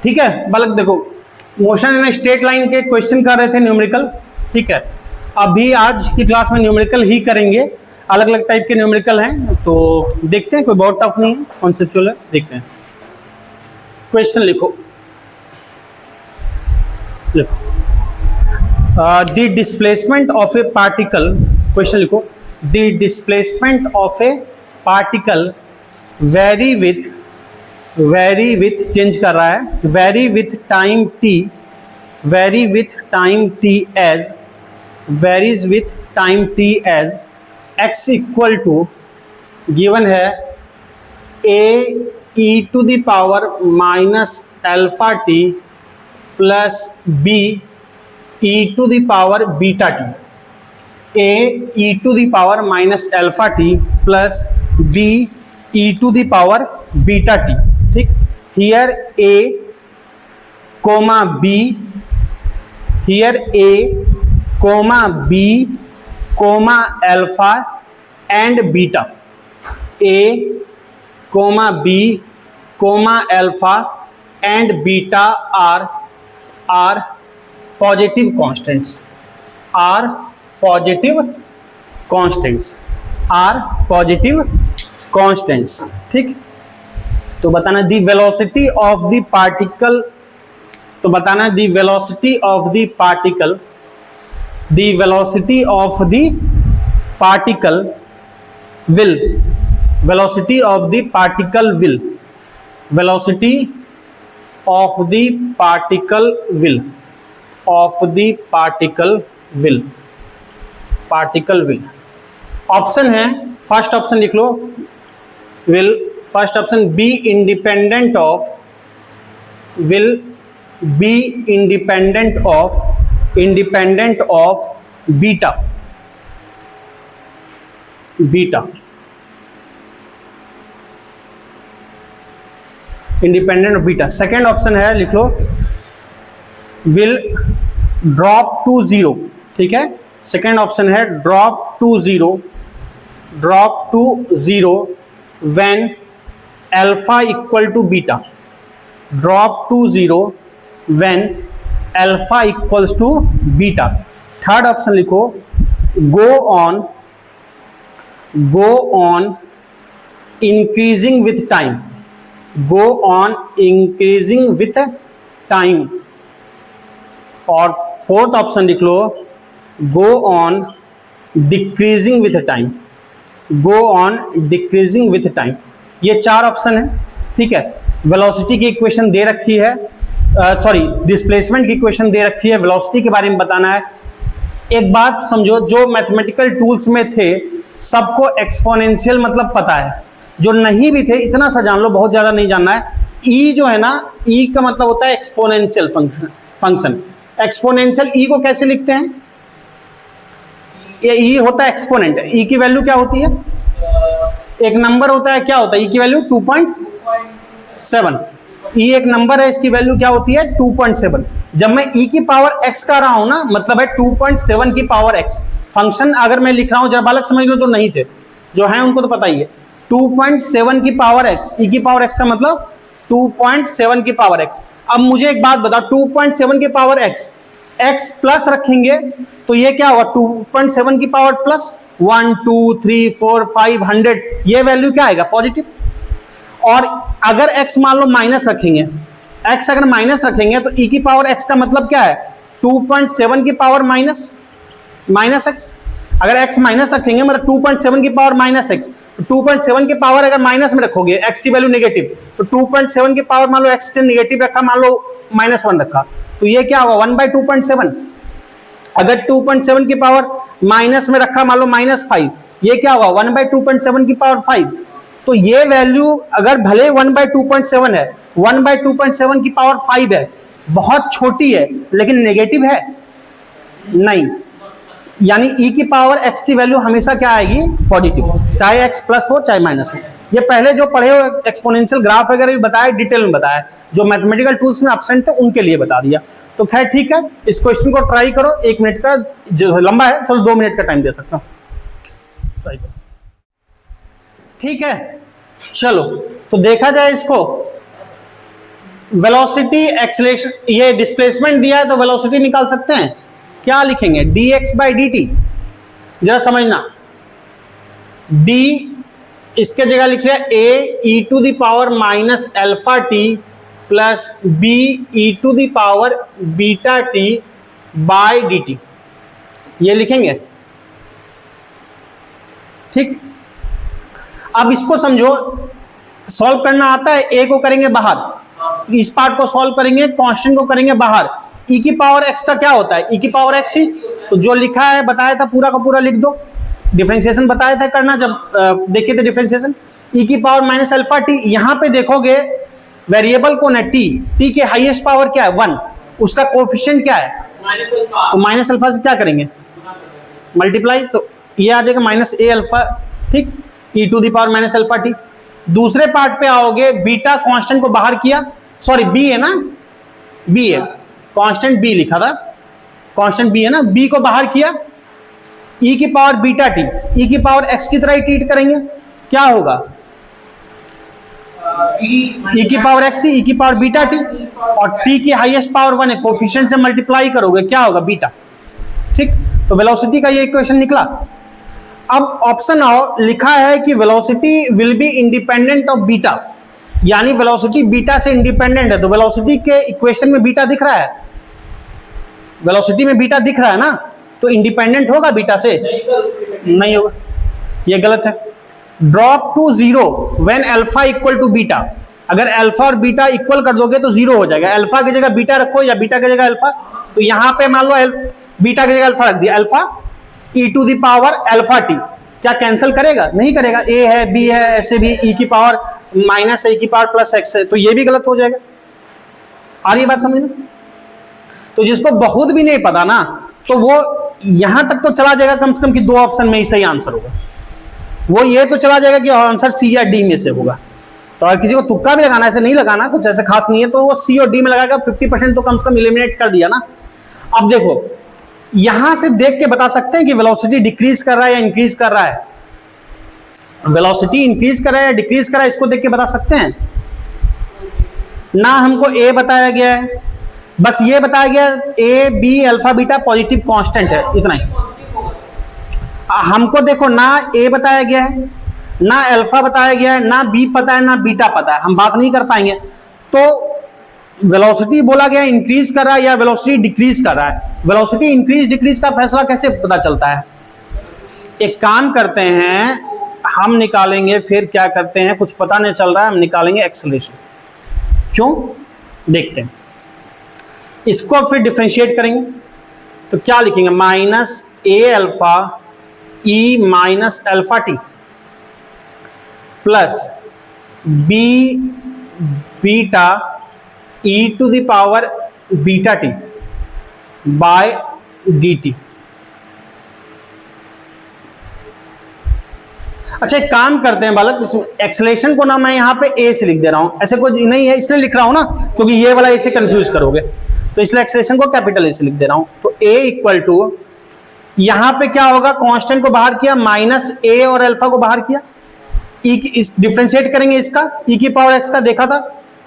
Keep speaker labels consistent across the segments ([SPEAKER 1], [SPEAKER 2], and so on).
[SPEAKER 1] ठीक है बालक, देखो मोशन इन स्ट्रेट लाइन के क्वेश्चन कर रहे थे न्यूमेरिकल, ठीक है। अभी आज की क्लास में न्यूमेरिकल ही करेंगे, अलग अलग टाइप के न्यूमेरिकल हैं, तो देखते हैं, कोई बहुत टफ नहीं है, कॉन्सेप्चुअल है, देखते हैं। क्वेश्चन लिखो, the displacement of a particle, question लिखो, the displacement of a particle vary with change कर रहा है, vary with time t, vary with time t as, varies with time t as x equal to given है a e to the power minus alpha t plus b e to the power beta t, a e to the power minus alpha t plus b e to the power beta t, ठीक। Here a comma b, here a comma b comma alpha and beta, a comma b comma alpha and beta are positive constants, are positive constants, are positive constants, ठीक। तो बताना the velocity of the particle, तो बताना the velocity of the particle, the velocity of the particle will, velocity of the particle will, velocity of the particle will, of the particle will, particle will. Option है, first option लिख लो, will, first option be independent of, will be independent of beta, beta, independent of beta. Second option है, लिख लो, will drop to zero, ठीक है। Second option है drop to zero, drop to zero when alpha equal to beta, drop to zero when alpha equals to beta. Third option लिखो, go on increasing with time, go on increasing with time. और fourth option लिख लो, go on decreasing with time, go on decreasing with time. ये चार option है, ठीक है। Velocity की equation दे रखी है, सॉरी डिस्प्लेसमेंट की इक्वेशन दे रखी है, वेलोसिटी के बारे में बताना है। एक बात समझो, जो मैथमेटिकल टूल्स में थे सबको एक्सपोनेंशियल मतलब पता है, जो नहीं भी थे इतना सा जान लो, बहुत ज़्यादा नहीं जानना है। ई जो है ना, ई का मतलब होता है एक्सपोनेंशियल फंक्शन। एक्सपोनेंशियल ई को कैसे लिखते हैं, ये ई होता है एक्सपोनेंट, ई की वैल्यू क्या होती है, एक नंबर होता है, क्या होता है ई की वैल्यू 2.7, ई एक नंबर है, इसकी वैल्यू क्या होती है 2.7। जब मैं ई की पावर एक्स का रहा हूं ना, मतलब है 2.7 की पावर एक्स। फंक्शन अगर मैं लिख रहा हूं, जरा बालक समझ लो, जो नहीं थे, जो हैं उनको तो पता ही है, 2.7 की पावर एक्स, ई की पावर एक्स का मतलब 2.7 की पावर एक्स। अब मुझे एक बात बताओ, 2.7 की पावर एक्स, एक्स प्लस रखेंगे तो ये क्या होगा, 2.7 की पावर प्लस 1 2 3 4 5 100, ये वैल्यू क्या आएगा, पॉजिटिव। और अगर x मान लो माइनस रखेंगे, x अगर माइनस रखेंगे तो e की पावर x का मतलब क्या है, 2.7 की पावर माइनस x। अगर x माइनस रखेंगे मतलब 2.7 की पावर माइनस x, तो 2.7 की पावर अगर माइनस में रखोगे, x की वैल्यू नेगेटिव, तो 2.7 की पावर मान लो x ने नेगेटिव रखा, मान लो -1 रखा, तो ये क्या होगा 1/2.7। अगर 2.7 की पावर माइनस में रखा, मान लो -5, ये क्या होगा 1/2.7 की पावर 5। तो ये वैल्यू अगर भले 1/2.7 है, 1/2.7 की पावर 5 है, बहुत छोटी है, लेकिन नेगेटिव है नहीं, यानी e की पावर x की वैल्यू हमेशा क्या आएगी, पॉजिटिव, चाहे x प्लस हो चाहे माइनस हो। ये पहले जो पढ़े हो एक्सपोनेंशियल ग्राफ वगैरह भी बताया, डिटेल में बताया, जो मैथमेटिकल टूल्स में एब्सेंट थे उनके लिए बता दिया। तो खैर ठीक है, इस क्वेश्चन को ट्राई करो, 1 मिनट का जो लंबा है, चलो 2 मिनट का टाइम दे सकता हूँ, ट्राई करो, ठीक है। चलो तो देखा जाए इसको, वेलोसिटी एक्सेलरेशन, ये डिस्प्लेसमेंट दिया है तो वेलोसिटी निकाल सकते हैं। क्या लिखेंगे? dx by D T. जरा समझना, d इसके जगह लिख रहे हैं a e to the power minus alpha t plus b e to the power beta t by d t, ये लिखेंगे। ठीक, अब इसको समझो, सॉल्व करना आता है। a को करेंगे बाहर, इस पार्ट को सॉल्व करेंगे, कांस्टेंट को करेंगे बाहर। e की पावर x का क्या होता है? e की पावर x ही, तो जो लिखा है बताया था पूरा का पूरा लिख दो। डिफरेंशिएशन बताया था करना जब देखे थे डिफरेंशिएशन। e की पावर माइनस अल्फा टी, यहां पे देखोगे वेरिएबल कौन है? t के हाईएस्ट पावर क्या है? 1, उसका कोएफिशिएंट क्या है? Minus alpha. तो माइनस अल्फा से क्या करेंगे? मल्टीप्लाई, तो ये आ जाएगा माइनस ए अल्फा। ठीक, e to the power minus alpha t. दूसरे पार्ट पे आओगे, बीटा कांस्टेंट को बाहर किया, सॉरी बी है ना, बी है, कांस्टेंट बी लिखा था, कांस्टेंट बी है ना, बी को बाहर किया, e की पावर बीटा टी, e की पावर x की तरह ही ट्रीट करेंगे। क्या होगा? e की पावर x ही, e की पावर बीटा टी, और t की हाईएस्ट पावर 1 है, कोफिशिएंट से मल्टीप्लाई करोगे, क्या होगा? बीटा। ठीक, तो वेलोसिटी का ये इक्वेशन निकला। अब ऑप्शन आओ, लिखा है कि velocity will be independent of beta, यानी वेलोसिटी बीटा से इंडिपेंडेंट है। तो वेलोसिटी के इक्वेशन में बीटा दिख रहा है, वेलोसिटी में बीटा दिख रहा है ना, तो इंडिपेंडेंट होगा बीटा से? नहीं होगा, ये गलत है। Drop to zero when alpha equal to beta, अगर अल्फा और बीटा इक्वल कर दोगे तो जीरो हो जाएगा। अल्फा की जगह बीटा रखो या बीटा की जगह अल्फा, तो यहां पे मान लो बीटा की जगह अल्फा रख दिया, alpha e to the power alpha t, क्या कैंसिल करेगा? नहीं करेगा, a है, b है, ऐसे भी e की पावर माइनस e की पावर प्लस x है, तो ये भी गलत हो जाएगा। आ रही बात समझ में? तो जिसको बहुत भी नहीं पता ना, तो वो यहां तक तो चला जाएगा कम से कम कि दो ऑप्शन में ही सही आंसर होगा, वो ये तो चला जाएगा कि आंसर सी या डी में से होगा। तो अगर किसी को तुक्का भी लगाना, ऐसे नहीं लगाना, कुछ ऐसे खास नहीं है, तो वो सी और डी में लगाएगा, 50% तो कम से कम एलिमिनेट कर दिया ना। अब देखो, यहां से देख के बता सकते हैं कि वेलोसिटी डिक्रीज कर रहा है या इंक्रीज कर रहा है? वेलोसिटी इंक्रीज कर रहा है या डिक्रीज कर रहा है, इसको देख के बता सकते हैं ना। हमको ए बताया गया है, बस ये बताया गया a b alpha beta positive constant है, इतना ही। हमको देखो ना ए बताया गया है, ना अल्फा बताया गया है, ना बी पता है, ना बीटा पता है, हम बात नहीं कर पाएंगे। तो वेलोसिटी बोला गया इंक्रीज कर रहा है या वेलोसिटी डिक्रीज कर रहा है? वेलोसिटी इंक्रीज डिक्रीज का फैसला कैसे पता चलता है? एक काम करते हैं, हम निकालेंगे, फिर क्या करते हैं, कुछ पता नहीं चल रहा है, हम निकालेंगे एक्सेलरेशन। क्यों? देखते हैं। इसको फिर डिफरेंशिएट करेंगे, तो क्या लिखेंगे? Minus a alpha e minus alpha t plus b beta e to the power beta t by d t. अच्छा, एक काम करते हैं बालक, इसमें एक्सेलरेशन को ना मैं यहां पे a से लिख दे रहा हूं, ऐसे कोई नहीं है इसलिए लिख रहा हूं ना, क्योंकि ये वाला a से कंफ्यूज करोगे, तो इसलिए एक्सेलरेशन को कैपिटल A से लिख दे रहा हूं। तो a इक्वल टू, यहां पे क्या होगा? कांस्टेंट को बाहर किया, माइनस a और अल्फा को बाहर किया, इस डिफरेंशिएट करेंगे इसका, e की पावर x का देखा था,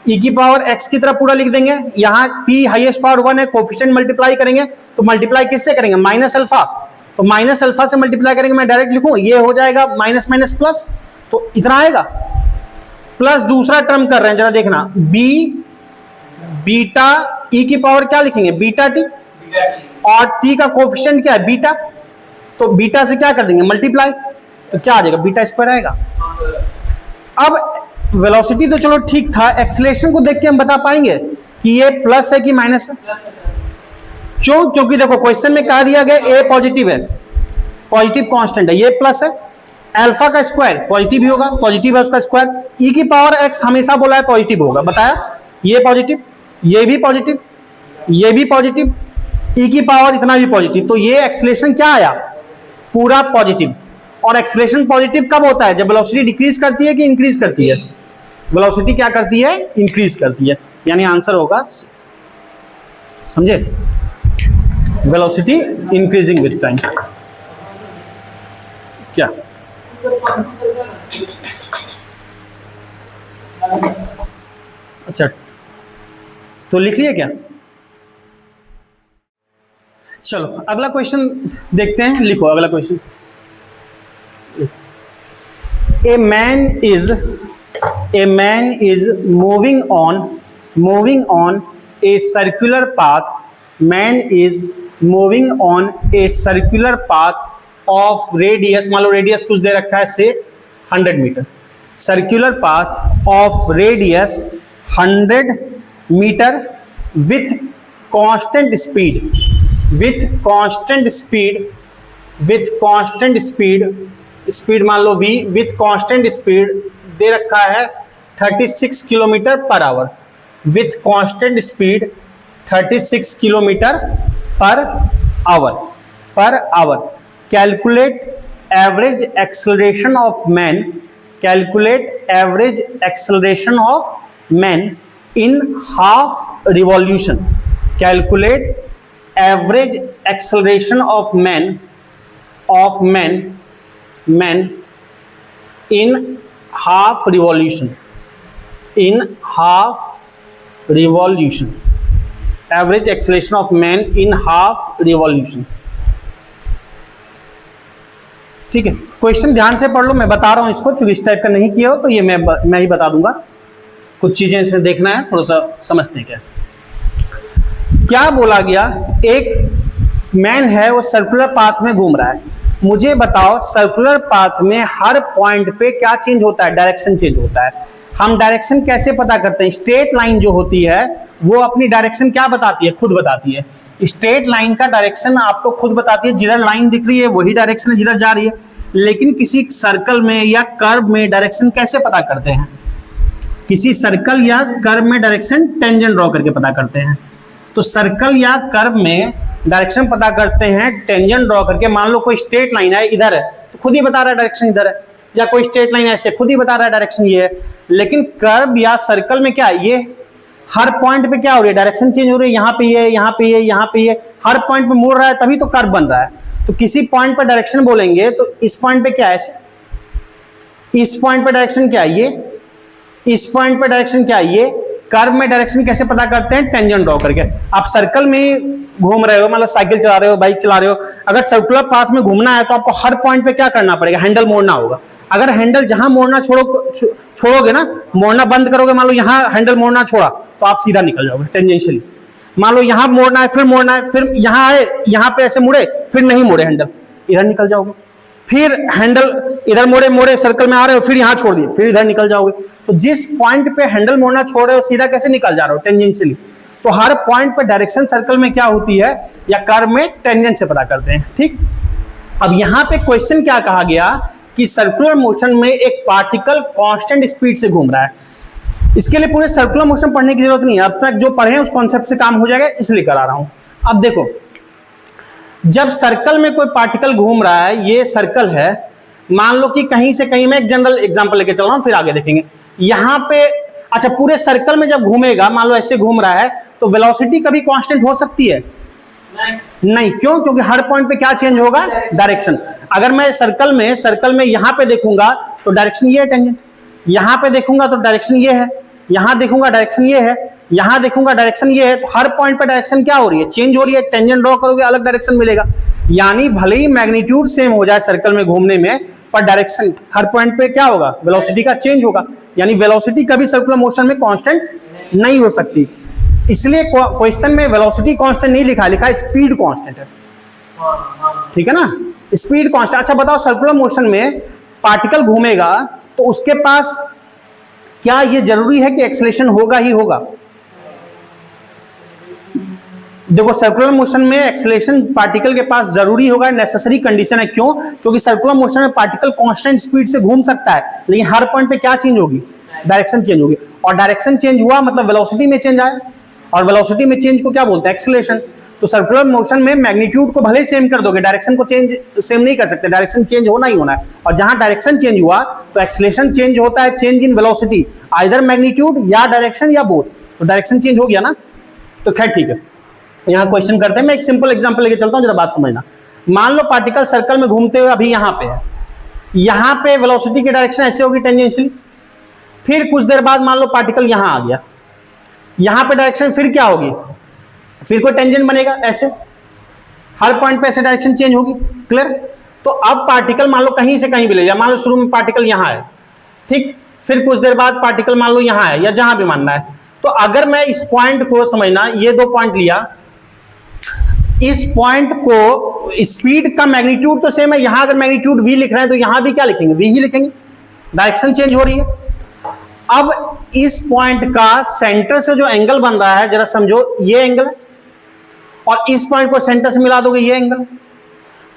[SPEAKER 1] e की पावर x की तरह पूरा लिख देंगे। यहाँ t हाईएस्ट पावर 1 है, कोफिशिएंट मल्टीप्लाई करेंगे, तो मल्टीप्लाई किससे करेंगे? माइनस अल्फा, तो माइनस अल्फा से मल्टीप्लाई करेंगे, मैं डायरेक्ट लिखूं, ये हो जाएगा माइनस माइनस प्लस, तो इतना आएगा। प्लस दूसरा टर्म कर रहे हैं, जरा देखना, b बीटा e की पावर क्या लिखेंगे? बीटा टी, और t का कोफिशिएंट क्या है? बीटा, तो बीटा से क्या कर देंगे? मल्टीप्लाई, तो क्या आ जाएगा? बीटा स्क्वायर आएगा। अब वेलोसिटी तो चलो ठीक था, एक्सेलरेशन को देख के हम बता पाएंगे कि ये प्लस है कि माइनस है? क्यों? क्योंकि देखो क्वेश्चन में कहा दिया गया ए पॉजिटिव है, पॉजिटिव कांस्टेंट है, ये प्लस है, अल्फा का स्क्वायर पॉजिटिव ही होगा, पॉजिटिव है उसका स्क्वायर, ई की पावर एक्स हमेशा बोला है पॉजिटिव होगा, बताया, ये पॉजिटिव, ये भी पॉजिटिव, ये भी पॉजिटिव, ई की पावर इतना भी पॉजिटिव, तो ये एक्सेलरेशन क्या आया? पूरा पॉजिटिव। और एक्सेलरेशन पॉजिटिव कब होता है? जब वेलोसिटी डिक्रीज करती है कि इंक्रीज करती है? वेलोसिटी क्या करती है? इंक्रीज करती है, यानी आंसर होगा, समझे? Velocity increasing with time. क्या? अच्छा, तो लिख लिया क्या? चलो अगला क्वेश्चन देखते हैं, लिखो अगला question. A man is moving on a circular path. Man is moving on a circular path of radius, मान लो रेडियस कुछ दे रखा है से 100 metre, circular path of radius 100 metre with constant speed मान लो v, विथ कांस्टेंट स्पीड दे रखा है 36 kilometre per hour, with constant speed 36 kilometre per hour. Calculate average acceleration of man in half revolution. Calculate average acceleration of man in half revolution, average acceleration of man in half revolution। ठीक है, question ध्यान से पढ़ लो, मैं बता रहा हूं इसको, चूंकि इस टाइप का नहीं किया हो तो ये मैं ही बता दूंगा, कुछ चीजें इसमें देखना है, थोड़ा सा समझते हैं क्या बोला गया। एक मैन है वो सर्कुलर पाथ में घूम रहा है, मुझे बताओ सर्कुलर पाथ में हर पॉइंट पे क्या चेंज होता है? डायरेक्शन चेंज होता है। हम डायरेक्शन कैसे पता करते हैं? स्ट्रेट लाइन जो होती है वो अपनी डायरेक्शन क्या बताती है? खुद बताती है। स्ट्रेट लाइन का डायरेक्शन आपको खुद बताती है, जिधर लाइन दिख रही है वही डायरेक्शन है जिधर जा रही है। लेकिन किसी सर्कल में या कर्व में डायरेक्शन कैसे पता करते हैं? किसी सर्कल या कर्व में डायरेक्शन टेंजेंट ड्रॉ करके पता करते हैं। तो सर्कल या कर्व में डायरेक्शन पता करते हैं टेंजेंट ड्रॉ करके। मान लो कोई स्ट्रेट लाइन है इधर है तो खुद ही बता रहा है डायरेक्शन इधर है, या कोई स्ट्रेट लाइन ऐसे खुद ही बता रहा है डायरेक्शन ये है। लेकिन कर्व या सर्कल में क्या है, ये हर पॉइंट पे क्या हो रही है? डायरेक्शन चेंज हो रही है, यहाँ पे ये, यहाँ पे ये, यहाँ पे ये, हर पॉइंट पे मुड़ रहा है तभी तो कर्व बन रहा है। तो किसी पॉइंट पर डायरेक्शन बोलेंगे तो इस पॉइंट पे क्या है, इस पॉइंट पे डायरेक्शन क्या है, ये इस पॉइंट पे डायरेक्शन क्या है, ये। कर्व में डायरेक्शन कैसे पता करते हैं? टेंजेंट ड्रॉ करके। आप सर्कल में घूम रहे हो, मतलब साइकिल चला रहे हो, बाइक चला रहे हो, अगर सर्कुलर पाथ में घूमना है तो आपको हर पॉइंट पे क्या करना पड़ेगा? हैंडल मोड़ना होगा। अगर हैंडल जहां मोड़ना छोड़ोगे ना, मोड़ना बंद करोगे, मान लो यहां हैंडल मोड़ना छोड़ा तो आप सीधा निकल जाओगे टेंजेंशियली। मान लो यहां मोड़ना है, फिर मोड़ना है, फिर यहां आए, यहां पे ऐसे मुड़े, फिर नहीं मोड़े हैंडल, इधर निकल जाओगे। फिर हैंडल इधर मोड़े सर्कल में आ रहे हो, फिर यहां छोड़ दिए, फिर इधर निकल जाओगे। तो जिस पॉइंट पे हैंडल मोड़ना छोड़ रहे हो सीधा कैसे निकल जा रहे हो? टेंजेंशियली। तो हर पॉइंट पे डायरेक्शन सर्कल में क्या होती है या कर्व में टेंजेंट से पता करते हैं। ठीक, अब यहां पे क्वेश्चन क्या कहा गया कि सर्कुलर मोशन में एक पार्टिकल कांस्टेंट स्पीड से घूम रहा है। इसके लिए पूरे सर्कुलर मोशन पढ़ने की जरूरत नहीं है, अब तक जो पढ़े उस कॉन्सेप्ट से काम हो जाएगा, इसलिए करा रहा हूं। अब देखो, जब सर्कल में कोई पार्टिकल घूम रहा है, ये सर्कल है, मान लो कि कहीं से कहीं, मैं एक जनरल एग्जांपल लेके चल रहा हूं, फिर आगे देखेंगे। यहां पे अच्छा, पूरे सर्कल में जब घूमेगा, मान लो ऐसे घूम रहा है, तो वेलोसिटी कभी कांस्टेंट हो सकती है? नहीं। क्यों? क्योंकि हर पॉइंट पे क्या चेंज होगा? डायरेक्शन। अगर मैं सर्कल में यहां पे देखूंगा तो डायरेक्शन ये है टेंजेंट, यहां पे देखूंगा तो डायरेक्शन ये है, यहां देखूंगा डायरेक्शन ये है, यहां देखूंगा डायरेक्शन ये है। तो हर पॉइंट पे डायरेक्शन क्या हो रही है? चेंज हो रही है। टेंजेंट ड्रॉ करोगे अलग डायरेक्शन मिलेगा। यानी भले ही मैग्नीट्यूड सेम हो जाए सर्कल में घूमने में, पर डायरेक्शन हर पॉइंट पे क्या होगा? वेलोसिटी का चेंज होगा। यानी वेलोसिटी कभी सर्कुलर मोशन में कांस्टेंट नहीं हो सकती। इसलिए क्वेश्चन में वेलोसिटी कांस्टेंट नहीं लिखा है स्पीड कांस्टेंट है। ठीक है ना, स्पीड कांस्टेंट। अच्छा बताओ, सर्कुलर मोशन में पार्टिकल घूमेगा तो उसके पास क्या ये जरूरी है कि एक्सेलरेशन होगा ही होगा? देखो, सर्कुलर मोशन में एक्सेलरेशन पार्टिकल के पास जरूरी होगा, नेसेसरी कंडीशन है। क्यों? क्योंकि सर्कुलर मोशन में पार्टिकल कांस्टेंट स्पीड से घूम सकता है, लेकिन हर पॉइंट पे क्या चेंज होगी? डायरेक्शन चेंज होगी। और डायरेक्शन चेंज हुआ मतलब वेलोसिटी में चेंज आया, और वेलोसिटी में चेंज को क्या बोलते हैं? एक्सेलरेशन। तो सर्कुलर मोशन में मैग्नीट्यूड को भले ही सेम कर दोगे, डायरेक्शन को चेंज सेम नहीं कर सकते, डायरेक्शन चेंज होना ही होना है। और जहां डायरेक्शन चेंज हुआ तो एक्सेलरेशन चेंज होता है, change in velocity, either magnitude या डायरेक्शन या बोथ। तो डायरेक्शन चेंज हो गया ना। तो खैर ठीक है, यहां क्वेश्चन करते हैं। मैं एक सिंपल एग्जांपल लेके चलता हूं, जरा बात समझना। मान लो पार्टिकल सर्कल में घूमते हुए अभी यहां पे है, यहां पे वेलोसिटी की डायरेक्शन ऐसे होगी टेंजेंशियल। फिर कुछ देर बाद मान लो पार्टिकल यहां आ गया, यहां पे डायरेक्शन फिर क्या होगी, फिर कोई टेंजेंट बनेगा, ऐसे हर पॉइंट पे ऐसे डायरेक्शन चेंज होगी। क्लियर? तो अब पार्टिकल मान लो कहीं से कहीं भी ले जाए, मान लो शुरू में पार्टिकल यहां है, ठीक, फिर कुछ देर बाद पार्टिकल मान लो यहां है या जहां भी मानना है। तो अगर मैं इस पॉइंट को समझना, ये दो पॉइंट लिया, इस पॉइंट को स्पीड का मैग्नीट्यूड तो सेम है, यहां अगर मैग्नीट्यूड v लिख रहे हैं तो यहां भी क्या लिखेंगे, v ही लिखेंगे, डायरेक्शन चेंज हो रही है। अब इस पॉइंट का सेंटर से जो एंगल बन रहा है, जरा समझो, ये एंगल है, और इस पॉइंट को सेंटर से मिला दोगे, ये एंगल।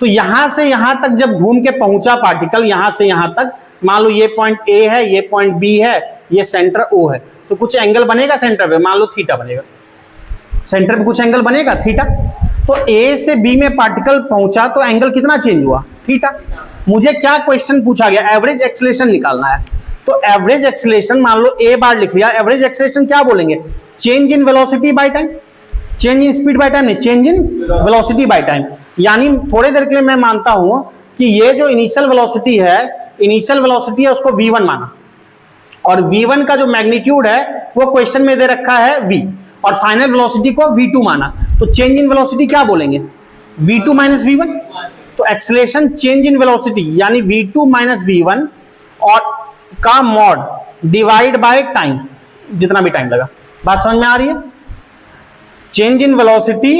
[SPEAKER 1] तो यहां से यहां तक जब घूम के पहुंचा पार्टिकल, यहां से यहां तक, मान लो ये पॉइंट A है, ये पॉइंट B है, ये सेंटर O है, तो कुछ एंगल बनेगा सेंटर पे, मान लो थीटा बनेगा, सेंटर पे कुछ एंगल बनेगा थीटा। तो A से B में पार्टिकल पहुंचा तो एंगल कितना चेंज हुआ, थीटा। मुझे क्या क्वेश्चन पूछा गया, एवरेज एक्सीलरेशन निकालना है। तो एवरेज एक्सीलरेशन मान लो A बार लिख लिया, एवरेज एक्सीलरेशन क्या बोलेंगे, change in velocity by time, change in speed by time नहीं, change in velocity by time. यानी थोड़ी देर के लिए मैं मानता हूं कि ये जो इनिशियल वेलोसिटी है, इनिशियल वेलोसिटी है उसको v1 माना, और v1 का जो मैग्नीट्यूड है वो क्वेश्चन में दे रखा है v, और फाइनल वेलोसिटी को v2 माना। तो चेंज इन वेलोसिटी क्या बोलेंगे, v2 माइनस v1। तो एक्सीलरेशन चेंज इन वेलोसिटी यानी v2 माइनस v1 और का मॉड डिवाइड बाय टाइम, जितना भी टाइम लगा। बात समझ में आ रही है? चेंज इन वेलोसिटी,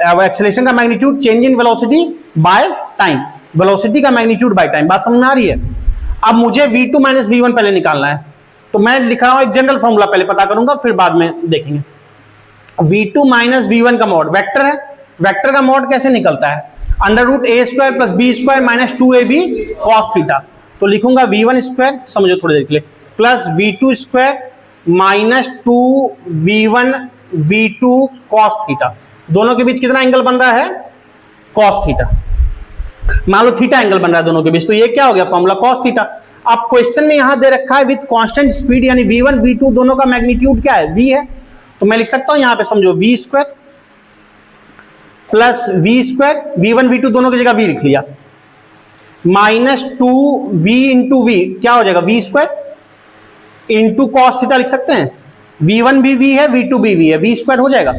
[SPEAKER 1] एक्सीलरेशन का magnitude change in velocity by time, velocity का मैग्नीट्यूड बाय टाइम। बात समझ में आ रही है? अब मुझे v2 माइनस v1 पहले निकालना है, तो मैं लिख रहा हूं एक जनरल फॉर्मूला पहले पता करूंगा, फिर बाद में देखेंगे। v2 माइनस v1 का मॉड वेक्टर है, वेक्टर का मॉड कैसे निकलता है, under root a square plus b square minus 2ab cos theta. तो लिखूंगा v1 स्क्वायर, समझो थोड़ी देर के लिए, plus v2 square minus 2v1 v2 cos theta. दोनों के बीच कितना एंगल बन रहा है, cos थीटा, मान लो थीटा एंगल बन रहा है दोनों के बीच, तो ये क्या हो गया फॉर्मूला cos थीटा। अब क्वेश्चन में यहां दे रखा है विद कांस्टेंट स्पीड, यानी v1 v2 दोनों का मैग्नीट्यूड क्या है, v है। तो मैं लिख सकता हूं यहां पे, समझो v square plus v square, v1 v2 दोनों की जगह v लिख लिया, माइनस 2v इंटू v क्या हो जाएगा, v square into cos theta लिख सकते हैं। v1 भी v है, v2 भी v है, v स्क्वायर हो जाएगा।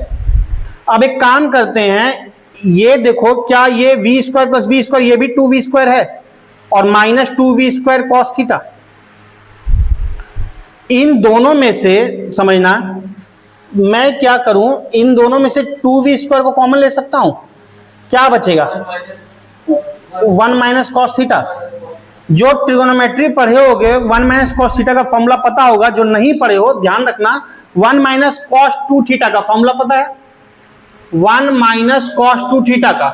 [SPEAKER 1] अब एक काम करते हैं, ये देखो क्या ये v square plus v square, ये भी 2v स्क्वायर है, और minus 2v square cos theta. इन दोनों में से समझना, मैं क्या करूं, इन दोनों में से 2v स्क्वायर को कॉमन ले सकता हूं, क्या बचेगा, 1 माइनस cos थीटा। जो ट्रिगोनोमेट्री पढ़े होगे 1 माइनस cos थीटा का फॉर्मूला पता होगा, जो नहीं पढ़े हो ध्यान रखना, 1 माइनस cos 2 थीटा का फॉर्मूला पता है, 1 माइनस cos 2 थीटा का,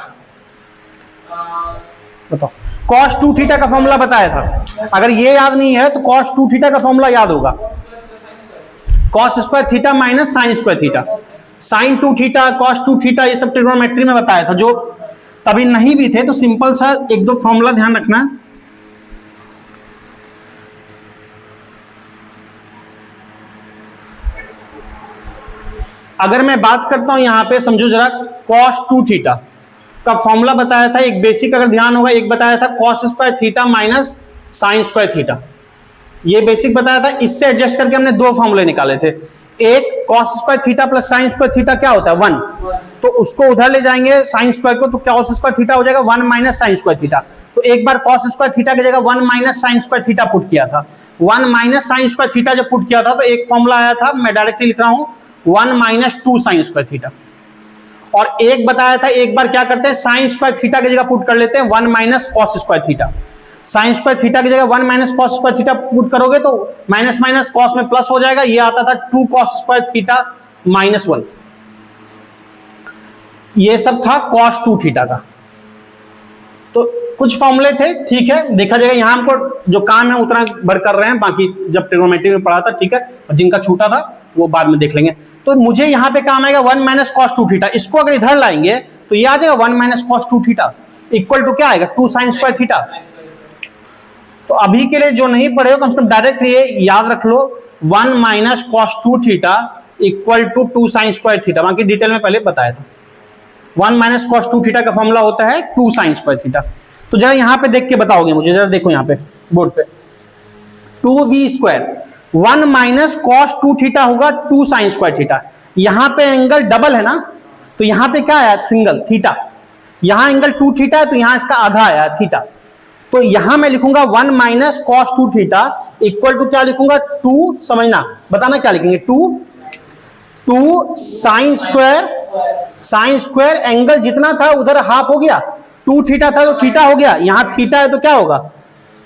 [SPEAKER 1] बताओ, cos 2 थीटा का फॉर्मूला बताया था। अगर ये याद नहीं है तो cos 2 थीटा का फॉर्मूला याद होगा, cos square theta minus sine square theta, sine 2 theta cos 2 theta, ये सब ट्रिगोनोमेट्री में बताया था। जो तभी नहीं भी थे तो सिंपल सा एक दो फॉर्मूला ध्यान रखना। अगर मैं बात करता हूं यहां पे, समझो जरा, cos 2 थीटा का फॉर्मूला बताया था, एक बेसिक अगर ध्यान होगा, एक बताया था cos square theta minus sine square theta, ये बेसिक बताया था। इससे एडजस्ट करके हमने दो फॉर्मूले निकाले थे, एक cos square theta plus sign square theta क्या होता है 1, तो उसको उधर ले जाएंगे साइन स्क्वायर को, तो cos स्क्वायर थीटा हो जाएगा 1 माइनस साइन स्क्वायर थीटा। तो एक बार cos स्क्वायर थीटा की जगह 1 minus sine square theta put किया था, 1 माइनस साइन स्क्वायर थीटा जब पुट किया था तो एक फॉर्मूला आया था, मैं डायरेक्टली लिख रहा हूं 1 माइनस 2 साइन स्क्वायर थीटा। और एक बताया था, एक बार क्या करते हैं, साइन स्क्वायर थीटा की जगह पुट कर लेते हैं 1 minus cos square theta. Sign square theta की जगह 1 minus cos square theta put करोगे तो माइनस माइनस cos में प्लस हो जाएगा, ये आता था 2 cos स्क्वायर थीटा माइनस 1। ये सब था cos 2 थीटा का। तो कुछ फॉर्मूले थे, ठीक है, देखा जाएगा। यहां हमको जो काम है उतना भर कर रहे हैं, बाकी जब ट्रिगोनोमेट्री में पढ़ा था, ठीक है, और जिनका छूटा था वो बाद में देख लेंगे। तो मुझे यहां पे काम आएगा 1 माइनस cos 2 थीटा, इसको अगर इधर लाएंगे तो ये आ जाएगा 1 minus cos 2 theta equal to क्या आएगा, 2 साइन स्क्वायर थीटा। तो अभी के लिए जो नहीं पढ़े हो कम से कम डायरेक्ट ये याद रख लो, 1 minus cos 2 theta equal to 2 sine square theta, बाकी डिटेल में पहले बताया था। 1 माइनस cos 2 थीटा का फॉर्मूला होता है 2 साइन स्क्वायर थीटा। तो जरा यहां पे देख के बताओगे मुझे, जरा देखो यहां पे बोर्ड पे, 2v square, 1 minus cos 2 theta होगा 2 साइन स्क्वायर थीटा। यहां पे एंगल डबल है ना, तो यहां पे क्या आया सिंगल थीटा, यहां एंगल 2 थीटा है तो यहां इसका आधा आया थीटा। तो यहां मैं लिखूंगा 1 minus cos 2 theta equal to क्या लिखूंगा 2, समझना बताना क्या लिखेंगे 2 साइन स्क्वायर एंगल जितना था उधर हाफ हो गया, 2 थीटा था तो थीटा हो गया, यहां थीटा है तो क्या होगा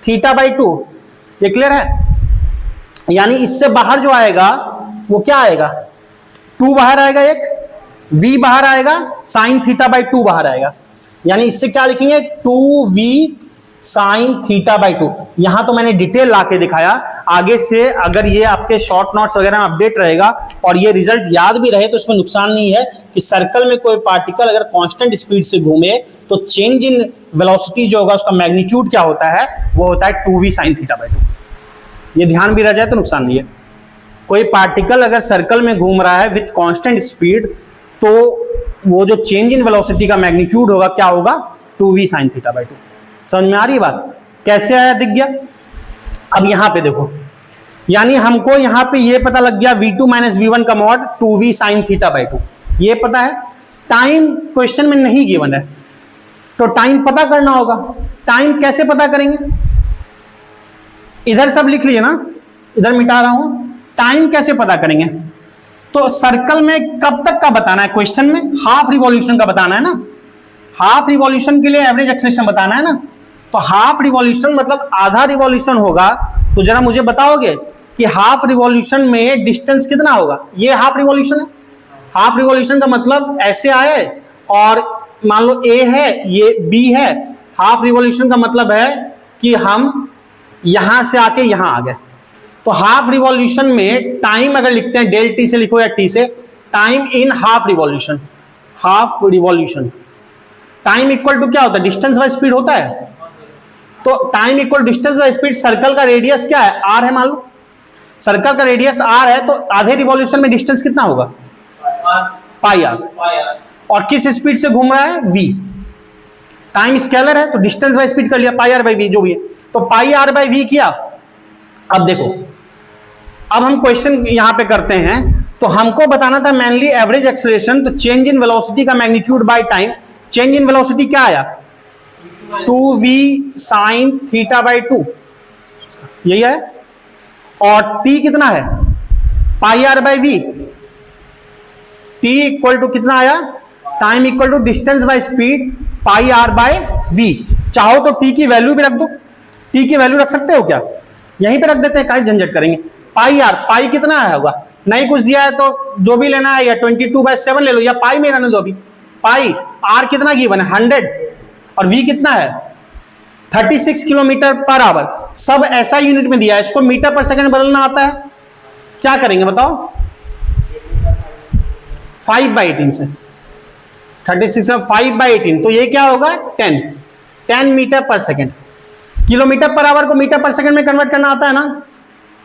[SPEAKER 1] थीटा बाई 2। ये क्लियर है? यानी इससे बाहर जो आएगा वो क्या आएगा 2 बाहर आएगा, एक v बाहर आएगा, साइन थीटा बाई 2 बाहर आएगा। यानी इससे क्या लिखेंगे 2v साइन थीटा बाई 2। यहां तो मैंने डिटेल लाके दिखाया, आगे से अगर ये आपके शॉर्ट नोट्स वगैरह में अपडेट रहेगा और ये रिजल्ट याद भी रहे तो इसमें नुकसान नहीं है कि सर्कल में कोई पार्टिकल अगर कांस्टेंट स्पीड से घूमे तो चेंज इन वेलोसिटी जो होगा उसका मैग्नीट्यूड क्या होता है, वो होता है 2v साइन थीटा बाई 2। ये ध्यान भी रह जाए तो नुकसान नहीं है। कोई पार्टिकल अगर सर्कल में घूम रहा है विथ कांस्टेंट स्पीड तो वो जो चेंज इन वेलोसिटी का मैग्नीट्यूड होगा क्या होगा 2v साइन थीटा बाई 2। समझ में आ रही बात? कैसे आया दिख गया? अब यहां पे देखो, यानी हमको यहां पे ये पता लग गया v2 माइनस v1 का mod 2v sine theta by 2, ये पता है। टाइम क्वेश्चन में नहीं गिवन है तो टाइम पता करना होगा। टाइम कैसे पता करेंगे? इधर सब लिख लिए ना, इधर मिटा रहा हूं। टाइम कैसे पता करेंगे? तो सर्कल में कब तक का बताना है, क्वेश्चन में हाफ रिवॉल्यूशन का बताना है ना, हाफ रिवॉल्यूशन के लिए एवरेज एक्सेलरेशन बताना है ना। तो हाफ रिवॉल्यूशन मतलब आधा रिवॉल्यूशन होगा, तो जरा मुझे बताओगे कि हाफ रिवॉल्यूशन में डिस्टेंस कितना होगा? ये हाफ रिवॉल्यूशन है। हाफ रिवॉल्यूशन का मतलब ऐसे आए और मान लो ए है ये बी है, हाफ रिवॉल्यूशन का मतलब है कि हम यहां से आके यहां आ गए। तो हाफ रिवॉल्यूशन में टाइम अगर लिखते हैं डेल टी से लिखो या टी से, time in half revolution, half revolution time equal to क्या होता है डिस्टेंस बाय स्पीड होता है। तो time equal distance by speed, circle का रेडियस क्या है r है, मान लो सर्कल का रेडियस r है तो आधे रिवॉल्यूशन में डिस्टेंस कितना होगा पाई r, और किस स्पीड से घूम रहा है v। टाइम स्केलर है तो डिस्टेंस बाय स्पीड कर लिया पाई r बाई v जो भी है, तो पाई r बाई v किया। अब देखो, अब हम क्वेश्चन यहां पे करते हैं तो हमको बताना था मेनली एवरेज एक्सेलरेशन, तो चेंज इन वेलोसिटी का magnitude bye time. Change in velocity क्या आया 2v साइन थीटा बाई 2, यही है। और t कितना है pi r by v, t equal to कितना आया time equal to distance by speed pi r by v। चाहो तो t की वैल्यू भी रख दो, t की वैल्यू रख सकते हो क्या, यहीं पे रख देते हैं, काहे झंझट करेंगे। पाई r, पाई कितना आया होगा, नहीं कुछ दिया है तो जो भी लेना है या 22/7 ले लो या पाई में रहने दो। अभी पाई r कितना गिवन है 100 और v कितना है 36 किलोमीटर पर आवर। सब ऐसा यूनिट में दिया है, इसको मीटर पर सेकंड बदलना आता है, क्या करेंगे बताओ 5/18 से 36 में 5/18 तो ये क्या होगा 10 मीटर पर सेकंड। किलोमीटर पर आवर को मीटर पर सेकंड में कन्वर्ट करना आता है ना,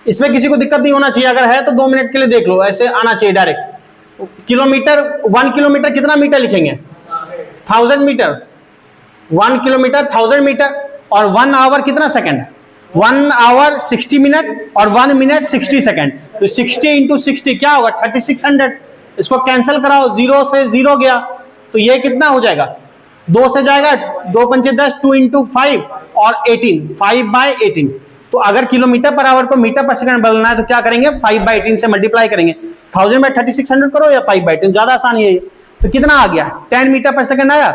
[SPEAKER 1] इसमें किसी को दिक्कत नहीं होना चाहिए। अगर है तो 2 मिनट के लिए देख लो, ऐसे आना चाहिए डायरेक्ट। किलोमीटर 1 किलोमीटर कितना मीटर लिखेंगे 1000 मीटर, 1 किलोमीटर 1000 मीटर, और 1 आवर कितना सेकंड 1 आवर 60 मिनट और 1 मिनट 60 सेकंड। तो 60 इंटू 60 क्या होगा 3600। इसको कैंसिल कराओ, 0 से 0 गया तो ये कितना हो जाएगा 2 से जाएगा 2 पंचे 10, 2 इंटू 5 और 18, 5/18। तो अगर किलोमीटर पर आवर को मीटर पर सेकंड बदलना है तो क्या करेंगे 5/18 से मल्टीप्लाई करेंगे। 1000 में 3600 करो या 5/18, ज्यादा आसान है। तो कितना आ गया 10 मीटर पर सेकंड आया,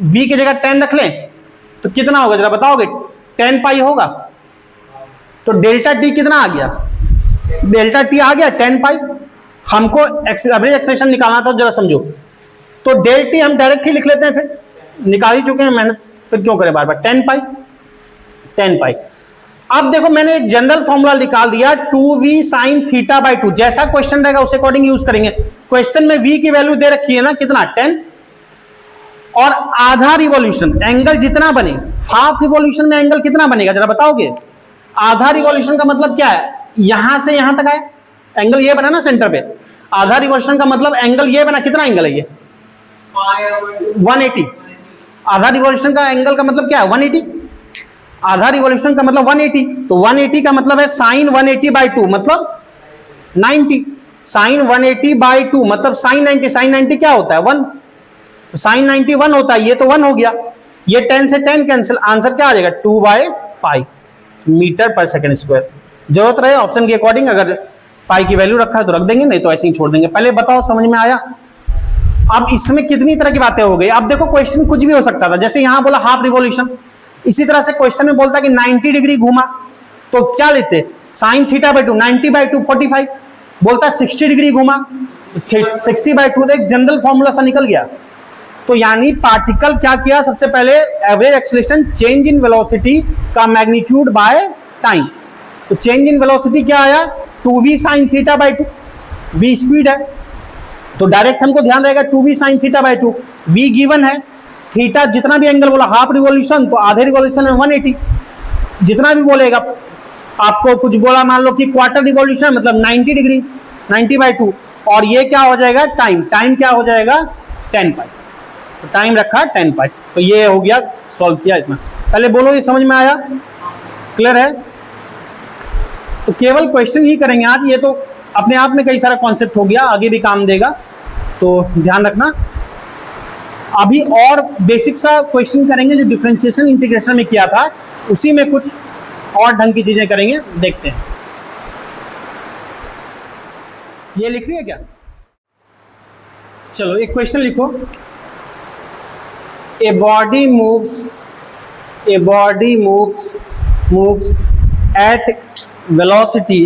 [SPEAKER 1] v की जगह 10 रख लें तो कितना होगा जरा बताओगे 10 पाई होगा। तो डेल्टा टी कितना आ गया, डेल्टा टी आ गया 10 पाई। हमको एवरेज एक्सेलरेशन निकालना था, जरा समझो। तो डेल टी हम डायरेक्ट ही लिख लेते हैं, फिर निकाल ही चुके हैं, मेहनत फिर क्यों करें बार बार। 10 पाई। अब देखो मैंने एक जनरल फॉर्मूला निकाल दिया 2v साइन थीटा बाई 2। जैसा क्वेश्चन रहेगा उस अकॉर्डिंग यूज करेंगे। क्वेश्चन में v की वैल्यू दे रखी है ना कितना 10, और आधा रिवॉल्यूशन एंगल जितना बने, हाफ रिवॉल्यूशन में एंगल कितना बनेगा जरा बताओगे। आधा रिवॉल्यूशन का मतलब क्या है, यहां से यहां तक आए एंगल ये बना ना सेंटर पे। आधा रिवॉल्यूशन का मतलब एंगल ये बना, कितना एंगल है ये 180। आधा रिवॉल्यूशन का एंगल का मतलब क्या है 180। आधा रिवॉल्यूशन का मतलब 180, तो 180 का मतलब है साइन 180/2 मतलब 90, साइन 180/2 मतलब साइन 90, साइन 90 क्या होता है 1, साइन 90 1 होता है, ये तो 1 हो गया, ये 10 से 10 कैंसिल, आंसर क्या आ जाएगा 2/पाई मीटर पर सेकंड स्क्वायर। जरूरत रहे ऑप्शन के अकॉर्डिंग अगर पाई की वैल्यू रखा है तो रख देंगे, नहीं तो ऐसे ही छोड़ देंगे। पहले बताओ समझ में आया। अब इसमें कितनी तरह की बातें हो गई। अब देखो क्वेश्चन कुछ भी हो सकता था, जैसे यहां बोला हाफ रिवॉल्यूशन, इसी तरह से क्वेश्चन में बोलता कि 90 डिग्री घूमा, तो क्या लेते साइन थीटा/2, 90/2 45, बोलता है 60 डिग्री घुमा 60/2, तो एक जनरल फॉर्मूला सा निकल गया। तो यानी पार्टिकल क्या किया, सबसे पहले average acceleration change in velocity का मैग्नीट्यूड बाय टाइम, तो चेंज इन वेलोसिटी क्या आया 2v sin θ/2, v स्पीड है तो डायरेक्ट हमको ध्यान रहेगा 2v sin θ/2, v गिवन है, थीटा जितना भी एंगल बोला हाफ रिवॉल्यूशन तो आधे रिवॉल्यूशन में 180, जितना भी बोलेगा आपको कुछ बोला मान लो कि क्वार्टर रिवॉल्यूशन मतलब 90 डिग्री 90/2, और ये क्या हो जाएगा टाइम, टाइम क्या हो जाएगा 10 पाई, तो टाइम रखा 10 पाई। तो ये हो गया, सॉल्व किया इतना। पहले बोलो ये समझ में आया, क्लियर है। तो केवल क्वेश्चन ही करेंगे आज, ये तो अपने आप में कई सारा कॉन्सेप्ट हो गया, आगे भी काम देगा, तो ध्यान रखना। अभी और बेसिक सा क्वेश्चन करेंगे जो डिफरेंशिएशन इंटीग्रेशन में किया था, उसी में कुछ और ढंग की चीजें करेंगे, देखते हैं। ये लिख रही है क्या, चलो एक क्वेश्चन लिखो। A body moves eight velocity,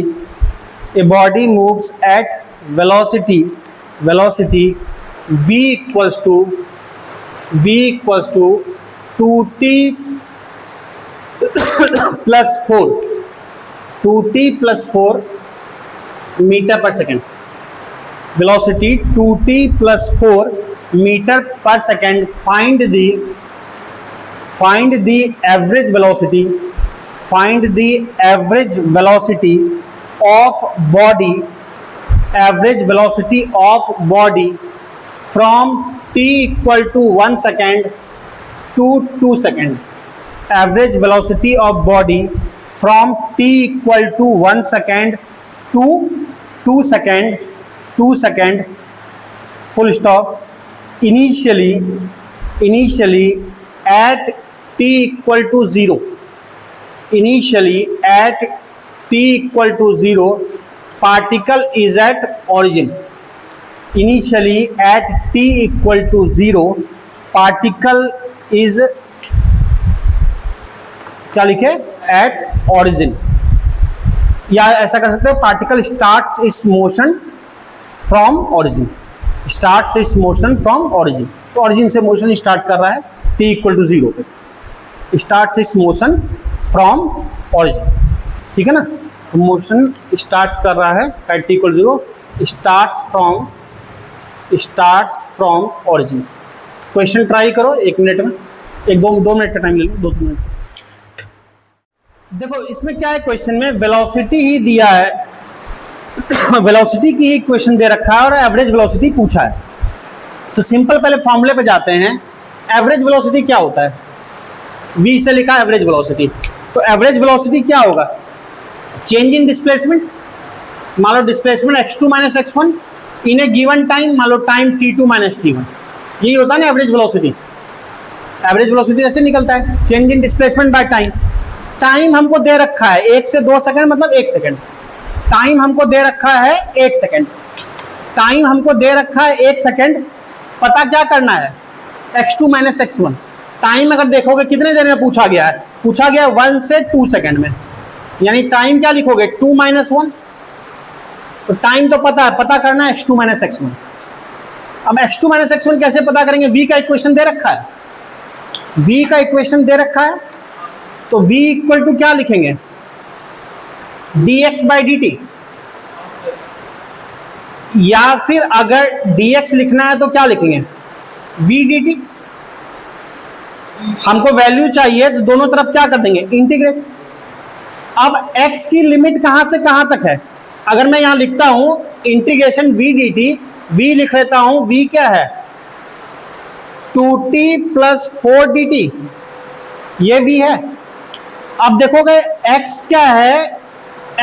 [SPEAKER 1] a body moves at velocity v equals to 2t plus 4 meter per second, velocity 2t plus 4 meter per second, find the average velocity of body from t equal to 1 second to 2 second, average velocity of body from t equal to 1 second to 2 second, full stop, initially at t equal to 0, initially at t equal to 0 particle is at origin, initially at t equal to 0 particle is क्या लिखे at origin, या ऐसा कर सकते हो particle starts it's motion from origin, starts it's motion from origin, तो origin से motion start कर रहा है t equal to 0 पे, starts it's motion from origin, ठीक है ना। तो मोशन स्टार्ट्स कर रहा है at t equal 0, starts from origin। Question try करो 1 मिनट में, 2 मिनट का टाइम ले लो, 2 मिनट। देखो इसमें क्या है, क्वेश्चन में वेलोसिटी ही दिया है, वेलोसिटी की ही क्वेश्चन दे रखा है और एवरेज वेलोसिटी पूछा है। तो सिंपल पहले फॉर्मूले पे जाते हैं। एवरेज वेलोसिटी क्या होता है, v से लिखा एवरेज वेलोसिटी, तो एवरेज वेलोसिटी क्या होगा, चेंज इन डिस्प्लेसमेंट, मान लो डिस्प्लेसमेंट x2 माइनस x1 इन ए गिवन टाइम, मान लो टाइम t2 माइनस t1, यही होता है ना एवरेज वेलोसिटी। एवरेज वेलोसिटी ऐसे निकलता है, change in displacement by time. Time हमको दे रखा है 1 से 2 सेकंड मतलब 1 सेकंड, टाइम हमको दे रखा है 1 सेकंड, टाइम हमको दे रखा है 1 सेकंड, पता क्या करना है x2 माइनस x1। टाइम अगर देखोगे कितने देर में पूछा गया है, पूछा गया 1 से 2 सेकंड में, यानी टाइम क्या लिखोगे 2 माइनस 1, तो टाइम तो पता है, पता करना है x2 माइनस x1। अब x2 माइनस x1 कैसे पता करेंगे, v का इक्वेशन दे रखा है, v का इक्वेशन दे रखा है, तो v इक्वल टू क्या लिखेंगे dx बाई dt, या फिर अगर dx लिखना है तो क्या लिखेंगे v dt। हमको वैल्यू चाहिए तो दोनों तरफ क्या कर देंगे इंटीग्रेट। अब x की लिमिट कहां से कहां तक है, अगर मैं यहां लिखता हूं इंटीग्रेशन v dt, v लिख लेता हूं, v क्या है 2t प्लस 4 dt, ये v है, अब देखोगे x क्या है,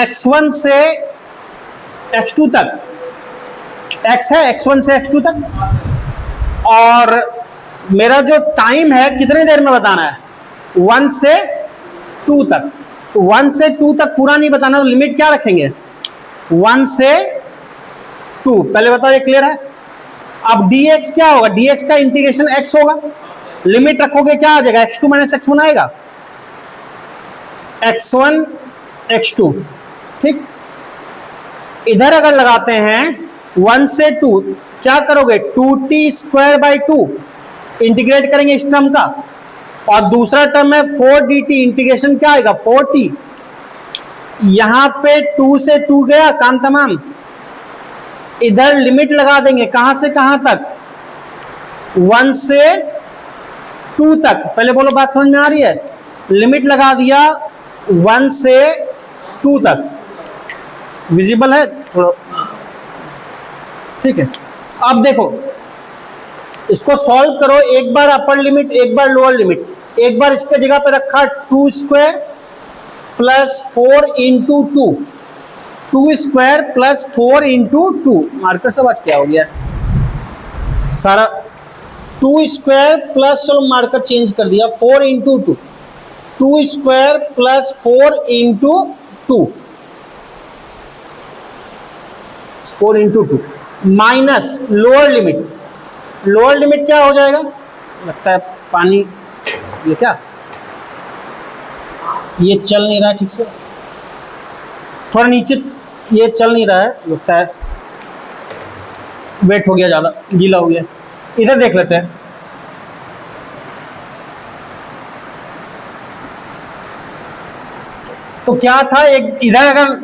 [SPEAKER 1] x1 से x2 तक, x है x1 से x2 तक, और मेरा जो टाइम है कितने देर में बताना है, 1 से 2 तक। तो 1 से 2 तक पूरा नहीं बताना, तो लिमिट क्या रखेंगे, 1 से 2। पहले बताओ ये क्लियर है। अब dx क्या होगा, dx का इंटीग्रेशन x होगा, लिमिट रखोगे क्या आ जाएगा, x2 माइनस x1 आएगा, x1 x2, ठीक। इधर अगर लगाते हैं 1 से 2, क्या करोगे, 2t²/2 इंटीग्रेट करेंगे इस टर्म का, और दूसरा टर्म है 4dt, इंटीग्रेशन क्या आएगा 4t। यहां पे 2 से 2 गया, काम तमाम। इधर लिमिट लगा देंगे, कहां से कहां तक, 1 से 2 तक। पहले बोलो बात समझ में आ रही है, लिमिट लगा दिया 1 से 2 तक, विजिबल है थोड़ा, ठीक है। अब देखो इसको सॉल्व करो, एक बार अपर लिमिट एक बार लोअर लिमिट, एक बार इसके जगह पे रखा 2² plus 4 into 2, 2² plus 4 into 2, marker सब आज क्या हो गया सारा, 2² प्लस, चलो मार्कर चेंज कर दिया, 4 into 2, 2² plus 4 into 2, 4 into 2 minus lower limit, lower limit क्या हो जाएगा, लगता है पानी, ये क्या, ये चल नहीं रहा है ठीक से, थोड़ा नीचे, ये चल नहीं रहा है लगता है, वेट हो गया ज्यादा, गीला हो गया। इधर देख लेते हैं, तो क्या था, एक इधर अगर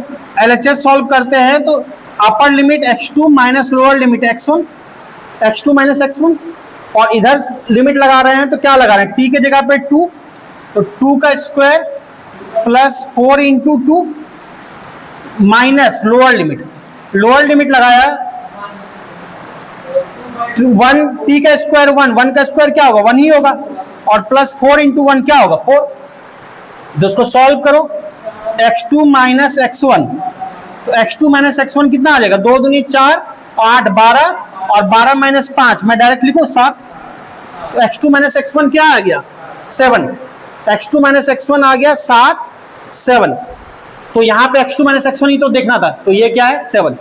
[SPEAKER 1] एलएचएस सॉल्व करते हैं तो upper limit x2 minus lower limit x1, x2 minus x1, और इधर लिमिट लगा रहे हैं तो क्या लगा रहे हैं, t के जगह पे 2, तो 2 का square plus 4 into 2 minus lower limit, lower limit लगाया 1, t का स्क्वायर 1 का स्क्वायर क्या होगा 1 ही होगा, और प्लस 4 इंटू 1 क्या होगा 4। जिसको सॉल्व करो x2 माइनस x1, तो x2 माइनस x1 कितना आ जाएगा, 2 दूनी 4, 8 12, और 12 माइनस 5 मैं डायरेक्ट लिखूं 7, तो x2 माइनस x1 क्या आ गया 7, x2 माइनस x1 आ गया 7 7, तो यहाँ पे x2 माइनस x1 ही तो देखना था, तो ये क्या है 7,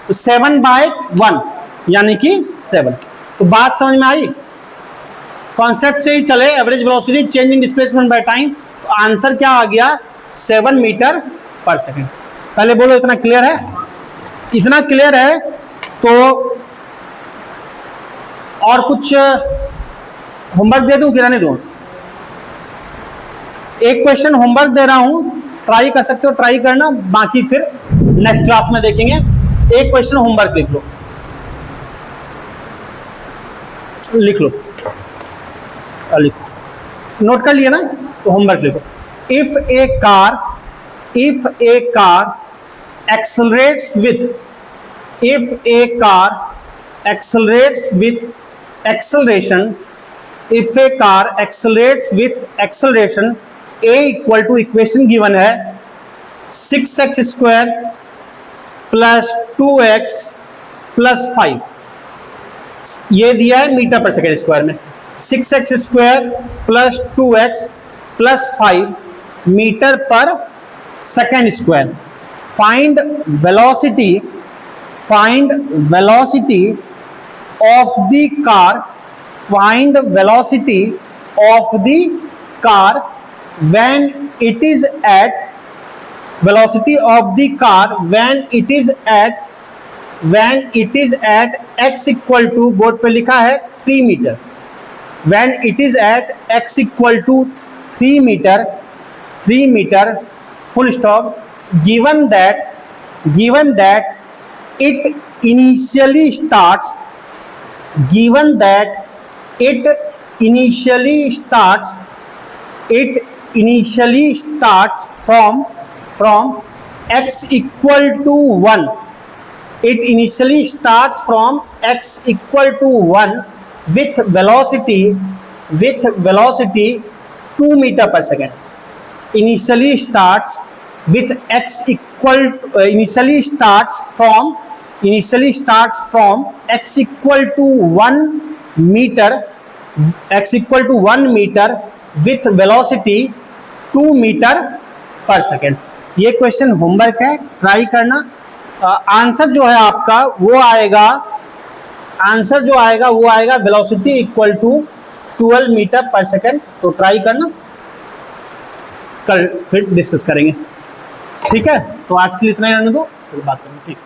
[SPEAKER 1] तो 7/1 यानी कि 7। तो बात समझ में आई, कॉन्सेप्ट से ही चले, average velocity change in displacement by time, तो आंसर क्या आ गया 7 मीटर पर सेकेंड। पहले बोलो इतना क्लियर है, इतना क्लियर है तो और कुछ होमवर्क दे दूं कि रहने दूं, एक क्वेश्चन होमवर्क दे रहा हूं, ट्राई कर सकते हो, ट्राई करना, बाकी फिर नेक्स्ट क्लास में देखेंगे। एक क्वेश्चन होमवर्क लिख लो, लिख लो, लिखो, नोट कर लिया ना, तो होमवर्क लिखो। If A car accelerates with, if a car accelerates with acceleration, if a car accelerates with acceleration, a equal to, equation given है 6x square plus 2x plus 5, ये दिया है मीटर पर सेकेंड स्क्वायर में, 6x square plus 2x plus 5 metre पर second square. Find velocity of the car, find velocity of the car when it is at, velocity of the car when it is at x equal to, board पे लिखा है 3 metre, when it is at x equal to 3 metre full stop, given that it initially starts from x equal to 1, it initially starts from x equal to 1 with velocity 2 metre पर second, initially starts with x equal initially starts from x equal to 1 meter with velocity 2 metre पर second. ये question homework है, try करना। Answer जो है आपका वो आएगा, आंसर जो आएगा वो आएगा वेलोसिटी इक्वल टू 12 मीटर पर सेकेंड। तो ट्राई करना, कल फिर डिस्कस करेंगे। ठीक है, तो आज के लिए इतना ही रहने दो, फिर बात करेंगे। ठीक।